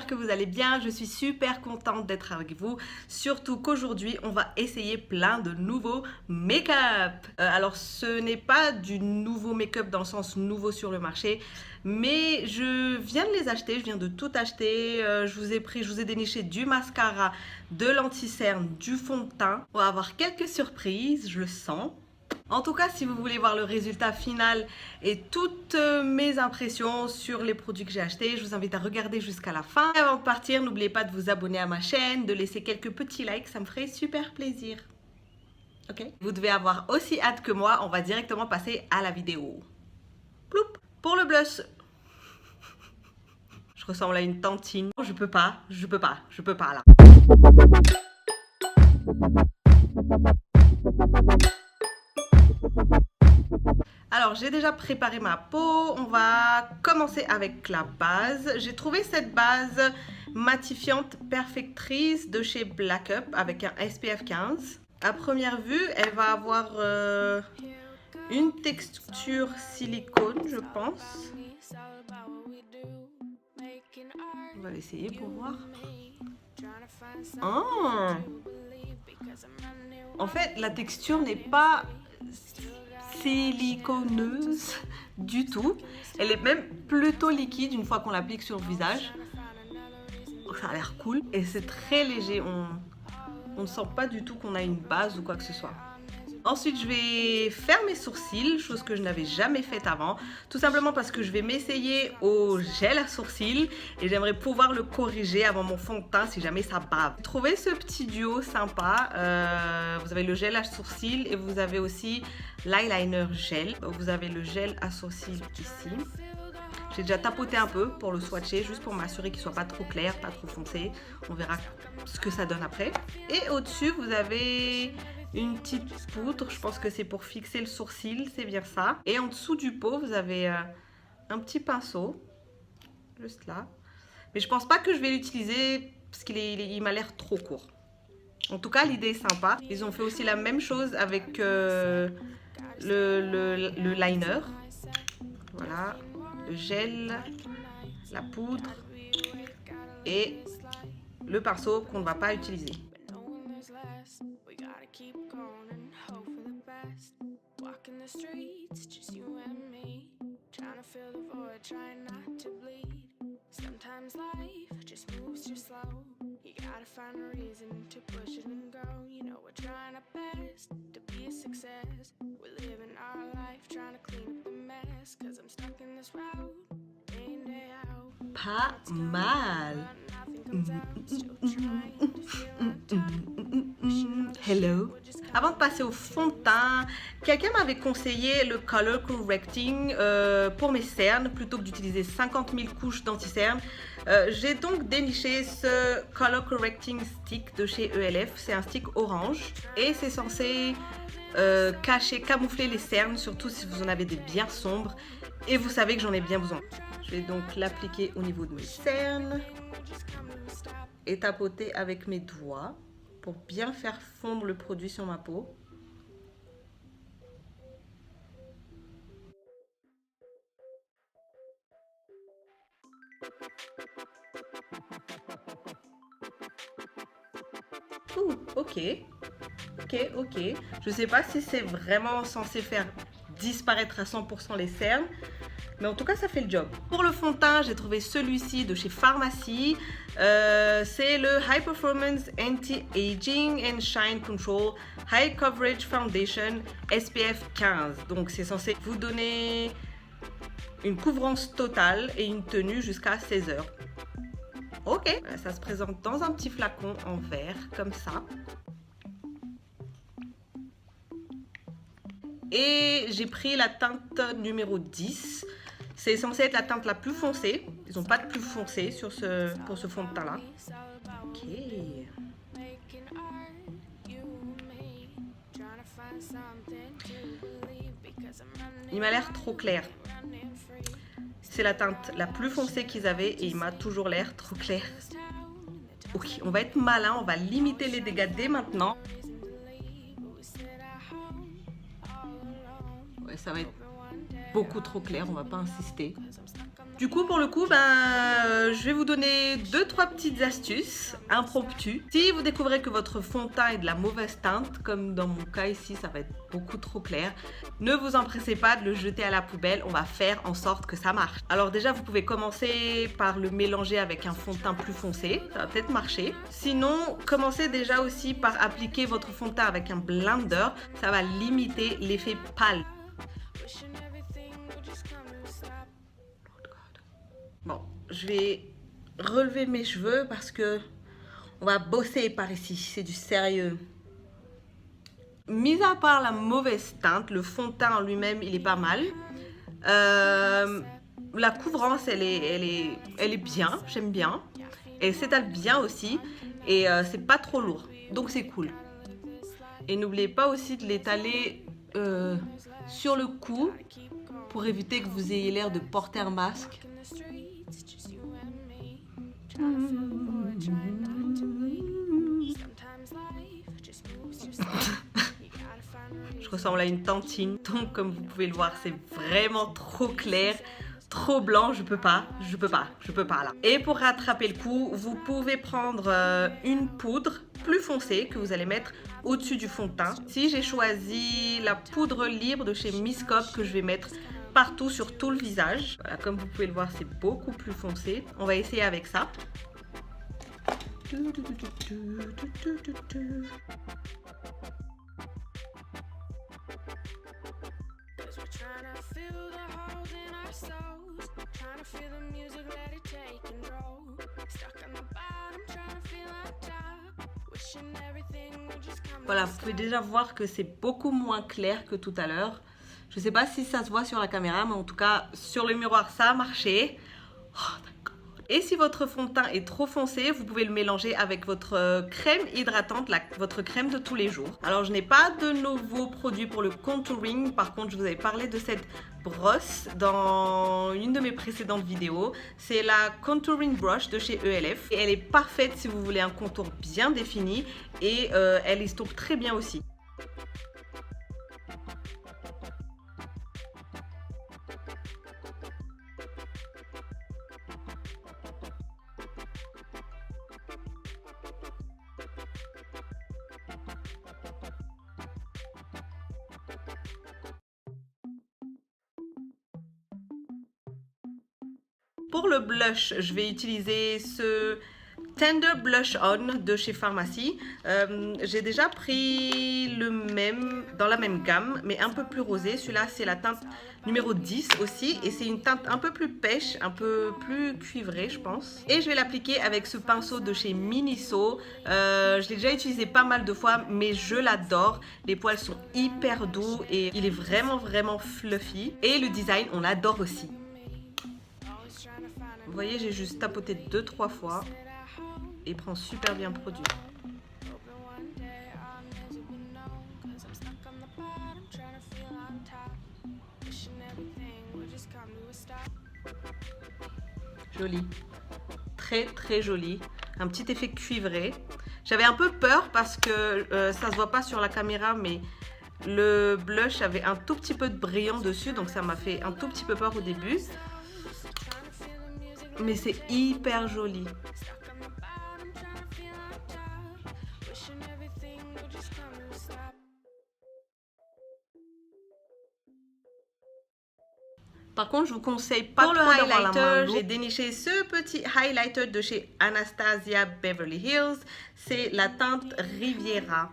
j'espère que vous allez bien. Je suis super contente d'être avec vous. Surtout qu'aujourd'hui, on va essayer plein de nouveaux make-up. Alors, ce n'est pas du nouveau make-up dans le sens nouveau sur le marché, mais je viens de les acheter, je viens de tout acheter. Je vous ai déniché du mascara, de l'anti-cerne, du fond de teint. On va avoir quelques surprises, je le sens. En tout cas, si vous voulez voir le résultat final et toutes mes impressions sur les produits que j'ai achetés, je vous invite à regarder jusqu'à la fin. Et avant de partir, n'oubliez pas de vous abonner à ma chaîne, de laisser quelques petits likes, ça me ferait super plaisir. Ok? Vous devez avoir aussi hâte que moi, on va directement passer à la vidéo. Ploup! Pour le blush, je ressemble à une tantine. Je peux pas là. Alors, j'ai déjà préparé ma peau. On va commencer avec la base. J'ai trouvé cette base matifiante perfectrice de chez Black Up avec un SPF 15. À première vue, elle va avoir une texture silicone, je pense. On va l'essayer pour voir. Oh! En fait, la texture n'est pas siliconeuse du tout. Elle est même plutôt liquide une fois qu'on l'applique sur le visage. Ça a l'air cool et c'est très léger. On ne sent pas du tout qu'on a une base ou quoi que ce soit. Ensuite, je vais faire mes sourcils, chose que je n'avais jamais faite avant. Tout simplement parce que je vais m'essayer au gel à sourcils et j'aimerais pouvoir le corriger avant mon fond de teint si jamais ça bave. Trouvez ce petit duo sympa. Vous avez le gel à sourcils et vous avez aussi l'eyeliner gel. Vous avez le gel à sourcils ici. J'ai déjà tapoté un peu pour le swatcher, juste pour m'assurer qu'il ne soit pas trop clair, pas trop foncé. On verra ce que ça donne après. Et au-dessus, vous avez une petite poudre, je pense que c'est pour fixer le sourcil, c'est bien ça. Et en dessous du pot, vous avez un petit pinceau, juste là. Mais je pense pas que je vais l'utiliser parce qu'il m'a l'air trop court. En tout cas, l'idée est sympa. Ils ont fait aussi la même chose avec le liner. Voilà, le gel, la poudre et le pinceau qu'on ne va pas utiliser. Sometimes life just moves too slow. You gotta find a reason to push it and go. You know we're trying our best to be a success. We're living our life trying to clean up the mess. Cause I'm stuck in this route, day in, day out. Pas mal. Hello. Avant de passer au fond de teint, quelqu'un m'avait conseillé le Color Correcting pour mes cernes plutôt que d'utiliser 50 000 couches d'anti-cerne. J'ai donc déniché ce Color Correcting Stick de chez ELF. C'est un stick orange et c'est censé camoufler les cernes, surtout si vous en avez des bien sombres. Et vous savez que j'en ai bien besoin. Je vais donc l'appliquer au niveau de mes cernes et tapoter avec mes doigts pour bien faire fondre le produit sur ma peau. Ouh, ok. Je sais pas si c'est vraiment censé faire disparaître à 100% les cernes, mais en tout cas ça fait le job. Pour le fond de teint, j'ai trouvé celui-ci de chez Pharmacy. C'est le High Performance Anti-Aging and Shine Control High Coverage Foundation SPF 15. Donc c'est censé vous donner une couvrance totale et une tenue jusqu'à 16 heures. Ok, ça se présente dans un petit flacon en verre comme ça. Et j'ai pris la teinte numéro 10. C'est censé être la teinte la plus foncée. Ils n'ont pas de plus foncé pour ce fond de teint là. Ok. Il m'a l'air trop clair. C'est la teinte la plus foncée qu'ils avaient et il m'a toujours l'air trop clair. Ok, on va être malin, on va limiter les dégâts dès maintenant. Ouais, ça va être beaucoup trop clair, on va pas insister. Du coup, pour le coup, je vais vous donner 2-3 petites astuces impromptues. Si vous découvrez que votre fond de teint est de la mauvaise teinte, comme dans mon cas ici, ça va être beaucoup trop clair, ne vous empressez pas de le jeter à la poubelle, on va faire en sorte que ça marche. Alors déjà, vous pouvez commencer par le mélanger avec un fond de teint plus foncé, ça va peut-être marcher. Sinon, commencez déjà aussi par appliquer votre fond de teint avec un blender, ça va limiter l'effet pâle. Bon, je vais relever mes cheveux parce que on va bosser par ici, c'est du sérieux. Mis à part la mauvaise teinte, le fond de teint en lui-même, il est pas mal. La couvrance, elle est bien, j'aime bien. Elle s'étale bien aussi et c'est pas trop lourd, donc c'est cool. Et n'oubliez pas aussi de l'étaler sur le cou pour éviter que vous ayez l'air de porter un masque. Je ressemble à une tantine, donc comme vous pouvez le voir, c'est vraiment trop clair, trop blanc, je peux pas là. Et pour rattraper le coup, vous pouvez prendre une poudre plus foncée que vous allez mettre au-dessus du fond de teint. Ici, j'ai choisi la poudre libre de chez Miss Cop que je vais mettre partout sur tout le visage. Voilà, comme vous pouvez le voir, c'est beaucoup plus foncé. On va essayer avec ça. Voilà, vous pouvez déjà voir que c'est beaucoup moins clair que tout à l'heure. Je ne sais pas si ça se voit sur la caméra, mais en tout cas, sur le miroir, ça a marché. Oh, d'accord. Et si votre fond de teint est trop foncé, vous pouvez le mélanger avec votre crème hydratante, votre crème de tous les jours. Alors, je n'ai pas de nouveaux produits pour le contouring. Par contre, je vous avais parlé de cette brosse dans une de mes précédentes vidéos. C'est la Contouring Brush de chez ELF. Et elle est parfaite si vous voulez un contour bien défini et elle estompe très bien aussi. Pour le blush, je vais utiliser ce Tender Blush On de chez Pharmacy. J'ai déjà pris le même, dans la même gamme, mais un peu plus rosé. Celui-là, c'est la teinte numéro 10 aussi. Et c'est une teinte un peu plus pêche, un peu plus cuivrée, je pense. Et je vais l'appliquer avec ce pinceau de chez Miniso. Je l'ai déjà utilisé pas mal de fois, mais je l'adore. Les poils sont hyper doux et il est vraiment, vraiment fluffy. Et le design, on l'adore aussi. Vous voyez, j'ai juste tapoté 2-3 fois et prend super bien produit. Joli, très très joli, un petit effet cuivré. J'avais un peu peur parce que ça se voit pas sur la caméra, mais le blush avait un tout petit peu de brillant dessus, donc ça m'a fait un tout petit peu peur au début. Mais c'est hyper joli. Par contre, je vous conseille pas pour le highlighter. J'ai déniché ce petit highlighter de chez Anastasia Beverly Hills. C'est la teinte Riviera.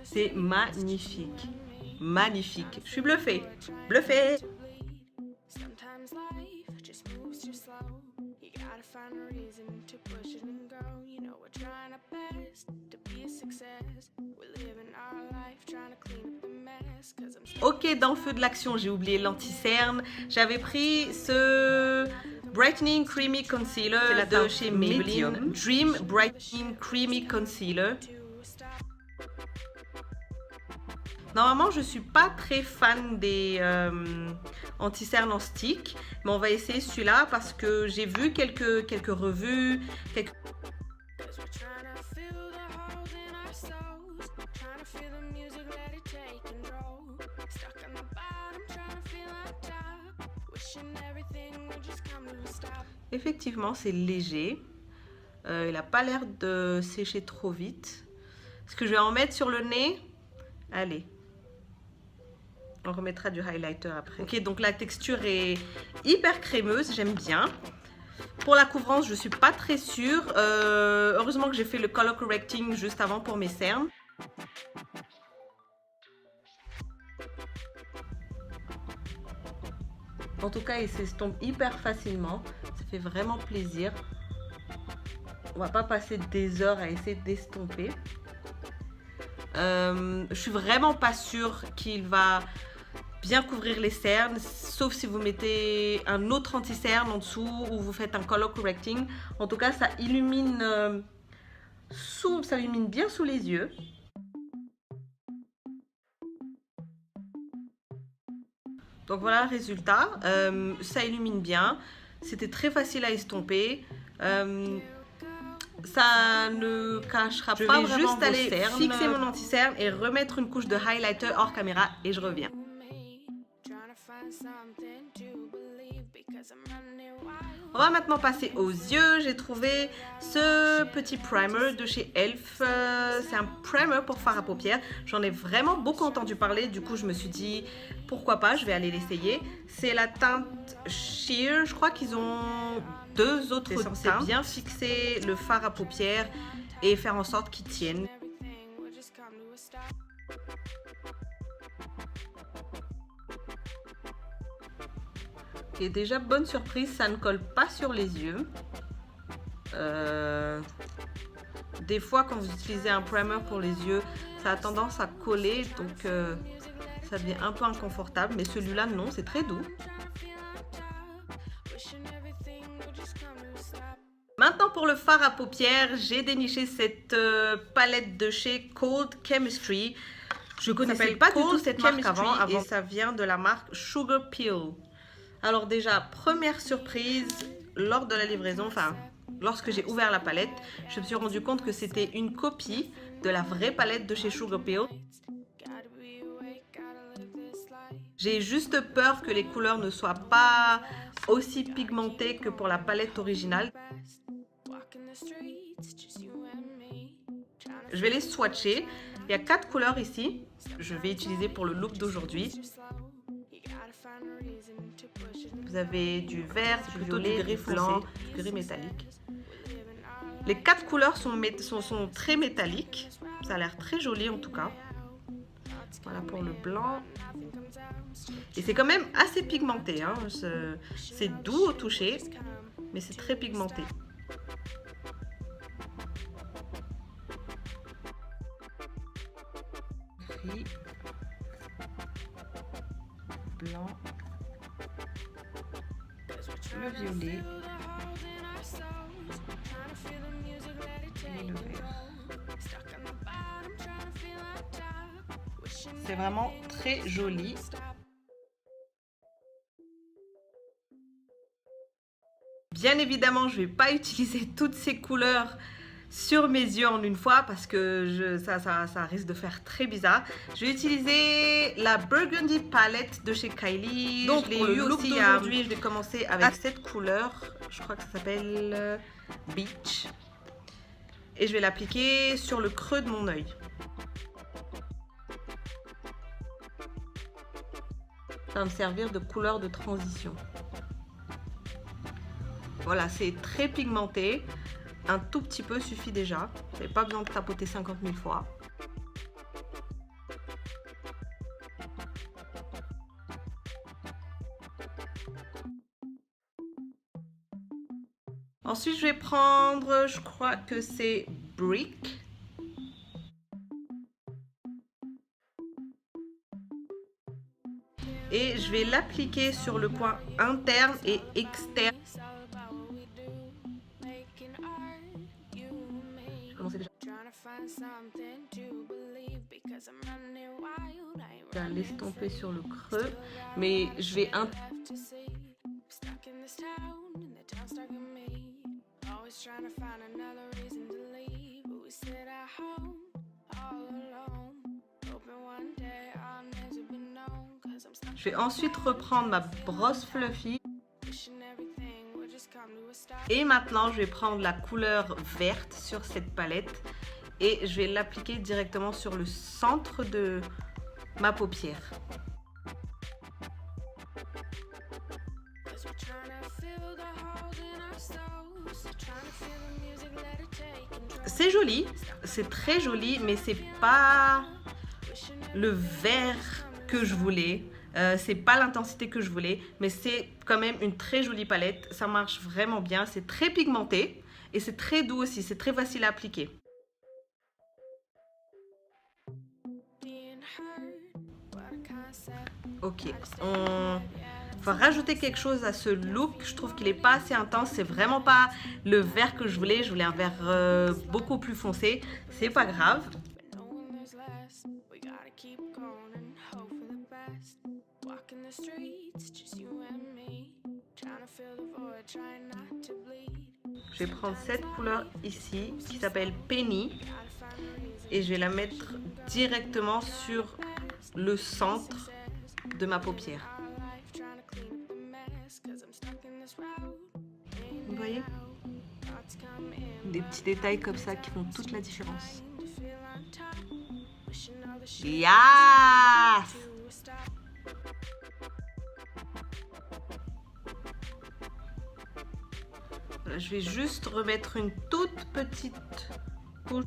C'est magnifique, magnifique. Je suis bluffée, bluffée. Ok, dans le feu de l'action, j'ai oublié l'anti-cerne. J'avais pris ce Brightening Creamy Concealer de chez Maybelline. Dream Brightening Creamy Concealer. Normalement, je ne suis pas très fan des anti-cernes en stick, mais on va essayer celui-là parce que j'ai vu quelques revues, quelques... Effectivement, c'est léger. Il n'a pas l'air de sécher trop vite. Est-ce que je vais en mettre sur le nez? Allez. On remettra du highlighter après. Ok, donc la texture est hyper crémeuse, j'aime bien. Pour la couvrance, je ne suis pas très sûre. Heureusement que j'ai fait le color correcting juste avant pour mes cernes. En tout cas, il s'estompe hyper facilement. Ça fait vraiment plaisir. On va pas passer des heures à essayer d'estomper. Je suis vraiment pas sûre qu'il va bien couvrir les cernes, sauf si vous mettez un autre anti-cerne en dessous ou vous faites un color correcting. En tout cas, ça illumine bien sous les yeux. Donc voilà le résultat. Ça illumine bien. C'était très facile à estomper. Ça ne cachera pas vraiment. Je vais juste aller fixer mon anti-cerne et remettre une couche de highlighter hors caméra et je reviens. On va maintenant passer aux yeux. J'ai trouvé ce petit primer de chez Elf. C'est un primer pour fard à paupières. J'en ai vraiment beaucoup entendu parler. Du coup, je me suis dit, pourquoi pas, je vais aller l'essayer. C'est la teinte Sheer. Je crois qu'ils ont deux autres teintes. C'est bien fixer le fard à paupières et faire en sorte qu'il tienne. Et déjà, bonne surprise, ça ne colle pas sur les yeux. Des fois, quand vous utilisez un primer pour les yeux, ça a tendance à coller, donc ça devient un peu inconfortable. Mais celui-là, non, c'est très doux. Maintenant, pour le fard à paupières, j'ai déniché cette palette de chez Cold Chemistry. Je connaissais pas du tout cette marque avant et ça vient de la marque Sugar Peel. Alors déjà, première surprise, lors de la livraison, enfin, lorsque j'ai ouvert la palette, je me suis rendu compte que c'était une copie de la vraie palette de chez Sugar Peel. J'ai juste peur que les couleurs ne soient pas aussi pigmentées que pour la palette originale. Je vais les swatcher. Il y a 4 couleurs ici. Je vais utiliser pour le look d'aujourd'hui. Vous avez du vert, du violet, du gris blanc, du gris métallique. Les 4 couleurs sont très métalliques. Ça a l'air très joli en tout cas. Voilà pour le blanc. Et c'est quand même assez pigmenté. Hein. C'est doux au toucher, mais c'est très pigmenté. Gris, blanc, le violet et le vert. C'est vraiment très joli. Bien évidemment, je ne vais pas utiliser toutes ces couleurs sur mes yeux en une fois parce que ça risque de faire très bizarre. Je vais utiliser la Burgundy Palette de chez Kylie. Donc, je l'ai eu aussi aujourd'hui. Je vais commencer avec cette couleur. Je crois que ça s'appelle Beach. Et je vais l'appliquer sur le creux de mon œil. Ça va me servir de couleur de transition. Voilà, c'est très pigmenté. Un tout petit peu suffit déjà. Vous n'avez pas besoin de tapoter 50 000 fois. Ensuite, je vais prendre, je crois que c'est Brick. Et je vais l'appliquer sur le coin interne et externe. Je vais commencer déjà. Je vais l'estomper sur le creux, mais je vais Je vais ensuite reprendre ma brosse fluffy. Et maintenant, je vais prendre la couleur verte sur cette palette et je vais l'appliquer directement sur le centre de ma paupière. C'est joli, c'est très joli, mais c'est pas le vert que je voulais. C'est pas l'intensité que je voulais, mais c'est quand même une très jolie palette. Ça marche vraiment bien, c'est très pigmenté et c'est très doux aussi, c'est très facile à appliquer. Ok, on va rajouter quelque chose à ce look. Je trouve qu'il n'est pas assez intense, c'est vraiment pas le vert que je voulais un vert beaucoup plus foncé. C'est pas grave. Je vais prendre cette couleur ici qui s'appelle Penny et je vais la mettre directement sur le centre de ma paupière. Vous voyez? Des petits détails comme ça qui font toute la différence. Yes! Je vais juste remettre une toute petite couche.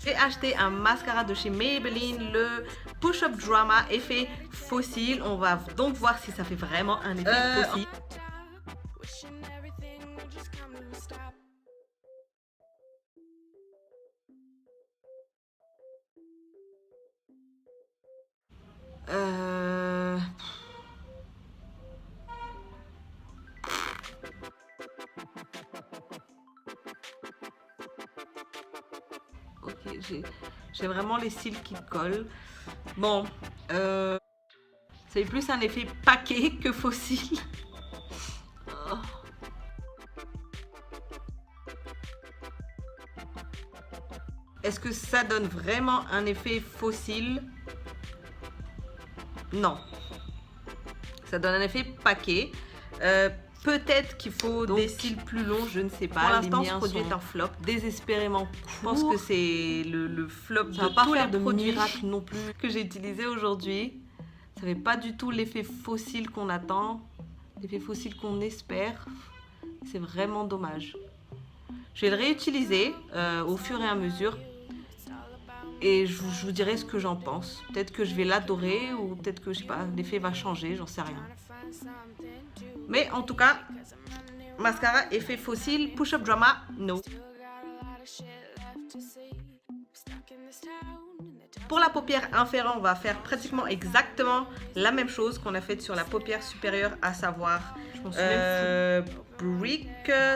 J'ai acheté un mascara de chez Maybelline, le Push Up Drama effet fossile. On va donc voir si ça fait vraiment un effet fossile. Ok, j'ai vraiment les cils qui collent. Bon, c'est plus un effet paquet que fossile. Oh. Est-ce que ça donne vraiment un effet fossile? Non. Ça donne un effet paquet. Peut-être qu'il faut des cils plus longs, je ne sais pas. Pour l'instant, ce produit est un flop, désespérément court. Je pense que c'est le flop de tous les produits miracles non plus que j'ai utilisé aujourd'hui. Ça fait pas du tout l'effet fossile qu'on attend, l'effet fossile qu'on espère. C'est vraiment dommage. Je vais le réutiliser au fur et à mesure. Et je vous dirai ce que j'en pense. Peut-être que je vais l'adorer ou peut-être que, je sais pas, l'effet va changer, j'en sais rien. Mais en tout cas, mascara effet fossile, Push Up Drama, no. Pour la paupière inférieure, on va faire pratiquement exactement la même chose qu'on a fait sur la paupière supérieure, à savoir brick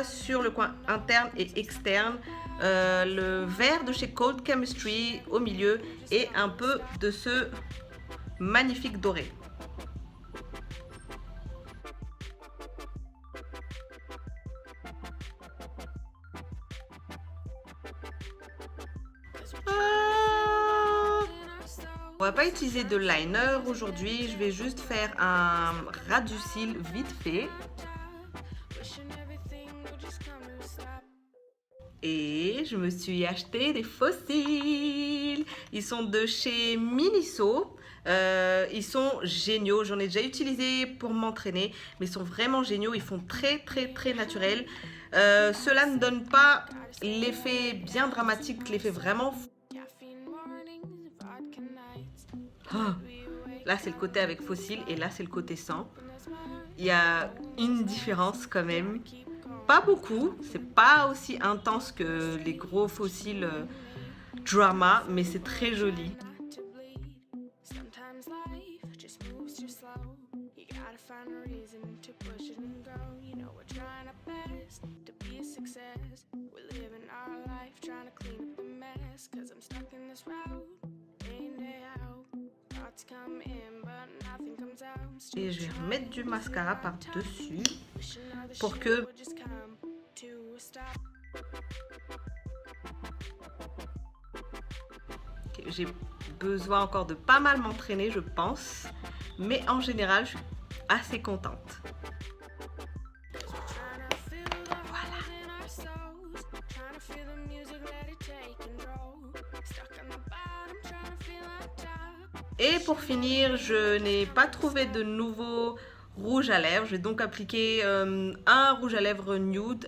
sur le coin interne et externe, le vert de chez Cold Chemistry au milieu et un peu de ce magnifique doré. On va pas utiliser de liner aujourd'hui, je vais juste faire un ras du cil vite fait. Et je me suis acheté des faux cils. Ils sont de chez Miniso. Ils sont géniaux. J'en ai déjà utilisé pour m'entraîner, mais ils sont vraiment géniaux. Ils font très naturel. Cela ne donne pas l'effet bien dramatique, l'effet vraiment... Oh, là, c'est le côté avec faux cils et là, c'est le côté sans. Il y a une différence quand même. Pas beaucoup, c'est pas aussi intense que les gros faux cils Drama, mais c'est très joli. Et je vais remettre du mascara par-dessus pour que... J'ai besoin encore de pas mal m'entraîner, je pense. Mais en général, je suis assez contente. Voilà. Et pour finir, je n'ai pas trouvé de nouveau rouge à lèvres. Je vais donc appliquer un rouge à lèvres nude,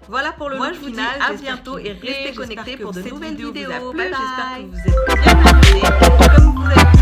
Voilà pour le look final. À bientôt et restez connectés pour de nouvelles vidéos. Bye bye. J'espère que vous êtes bien amusés. Comme vous avez